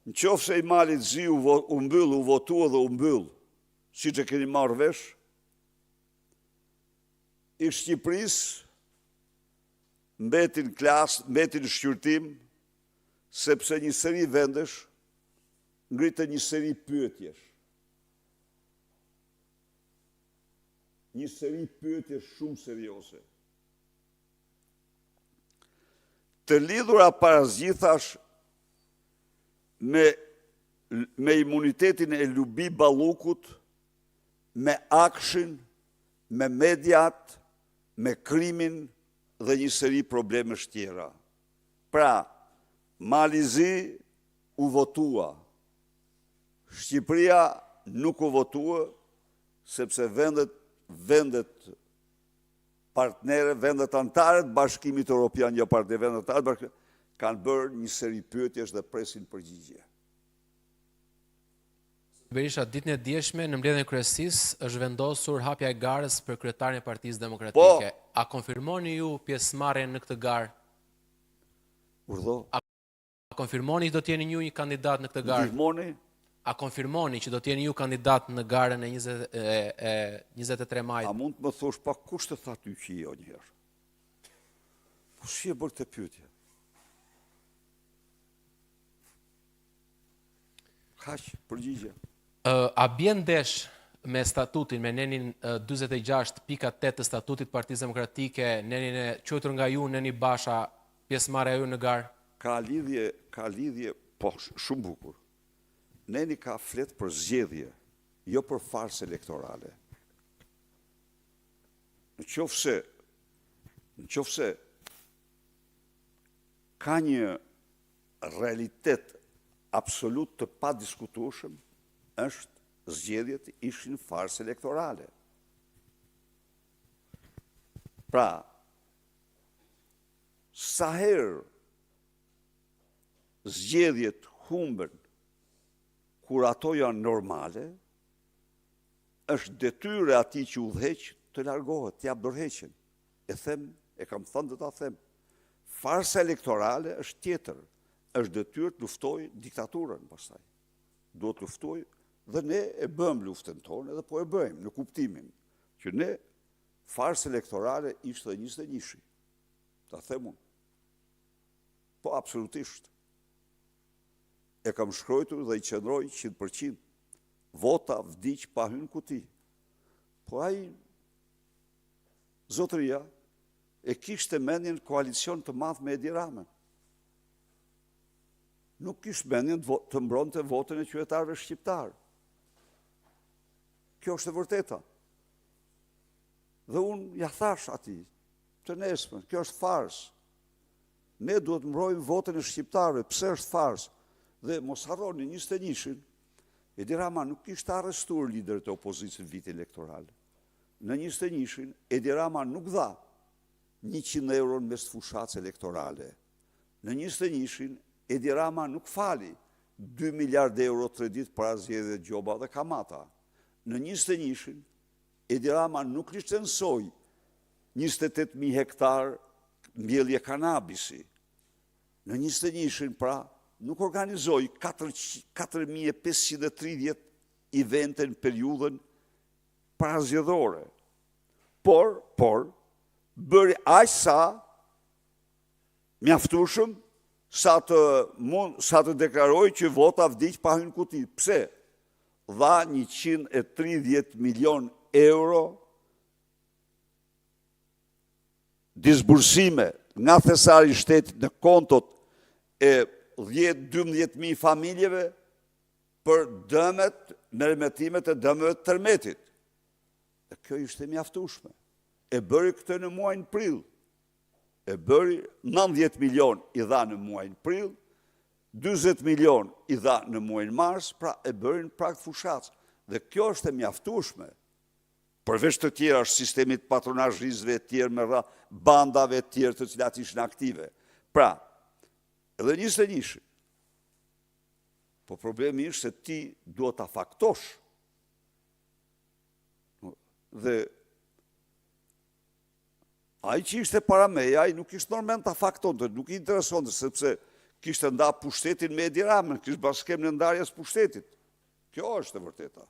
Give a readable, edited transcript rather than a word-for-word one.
Në qofë se i Malit Zi u mbyll, u votua dhe u mbyll, si që keni marrë vesh, i Shqipëris mbetin klasë, mbetin shqyrtim, sepse një seri vendesh ngritë një seri pyetjesh. Një seri pyetjesh shumë serioze. Të lidhura parazgjithash me imunitetin e Lubi Ballukut, me akshin, me mediat, me krimin dhe një seri problemesh tjera. Pra, Mali Zi u votua. Shqipëria nuk u votua, sepse vendet partnere, vendet antarët Bashkimit Evropian, jo partner, vendet antarët kanë bërë një seri pyetjesh dhe presin përgjigje. Berisha, ditën e djeshme në mbledhjen e kryesisë është vendosur hapja e garës për kryetarin e Partisë Demokratike. A konfirmoni ju pjesëmarrjen në këtë garë? Urdhë? A konfirmoni që do të jeni ju një kandidat në këtë garë? Ndihmoni? A konfirmoni që do të jeni ju kandidat në garën e 23 majit? A mund të më thosh pa kush të tha ty që jo njëherë? Po si e bërë të pyetje? Kaq, përgjigje. A bjen ndesh me statutin, me nenin 46.8 të statutit Partisë Demokratike, nenin e quajtur nga ju, Neni Basha, pjesëmarrja ju në garë? Ka lidhje, po, shumë bukur. Neni ka flet për zgjedhje, jo për farsë elektorale. Në qoftë se ka një realitet absolut të pa diskutueshëm, është zgjedhjet ishin farsë elektorale. Pra, sa herë zgjedhjet humben kur ato janë normale, është detyrë atij që udhëheq të largohet, të jap dorëheqjen. E kam thënë dhe ta them. Farsa elektorale është tjetër. Është detyrë të luftoj diktaturën pastaj. Duhet të luftoj dhe ne e bëm luftën tonë edhe po e bëjmë në kuptimin që ne farsë elektorale ishte dhe 21-shi. Ta them unë. Po absolutisht. E kam shkruar dhe i qëndroj 100%. Vota vdiq pa hyrë kuti. Po ai zotëria e kishte mendjen koalicion të madh me Edi Ramën. Nuk kishte mendjen të mbronte votën e qytetarëve shqiptarë. Kjo është e vërteta. Dhe unë ja thash atij, të nesërmen, kjo është farsë. Ne duhet mbrojmë votën e shqiptarëve, pse është farsë? Dhe mos harroni 21-shin, Edi Rama nuk kishte arrestuar liderët e opozicës në vit elektoral. Në 21-shin, Edi Rama nuk dha 100 euro në mes fushatës elektorale. Në 21-shin, Edi Rama nuk fali 2 miliard euro të kredit para zgjedhjeve Gjoba dhe Kamata. Në 21-shin, Edi Rama nuk licensoi 28.000 hektar mbjellje kanabisi. Në 21-shin, pra, nuk organizoi 4.530 evente në periudhën parazgjedhore. Por, bëri aq sa mjaftueshëm sa të deklaroj që vota vdiq pa hyrë në kuti. Pse? Dha 130 milion euro disbursime nga thesari i shtetit në kontot e 10-12.000 familjeve për dëmet, merrmetimet e dëmeve të tërmetit. Dhe kjo ishte mjaftueshme. E bëri këtë në muajin prill. E bëri 90 milion i dha në muajin prill, 40 milion i dha në muajin mars, pra e bëri në prag të fushatës. Dhe kjo është e mjaftueshme. Përveç të tjera është sistemit patronazhistëve të tjerë me bandave të tjerë të cilat ishin aktive. Pra, edhe 21-shin. Po problemi është se ti duhet ta faktosh. Dhe ai që ishte para meje, ai nuk ishte normal ta faktonte, nuk i interesonte, sepse kishte nda pushtetin me Edi Ramën, kishte bashkem në ndarjes pushtetit. Kjo është e vërteta.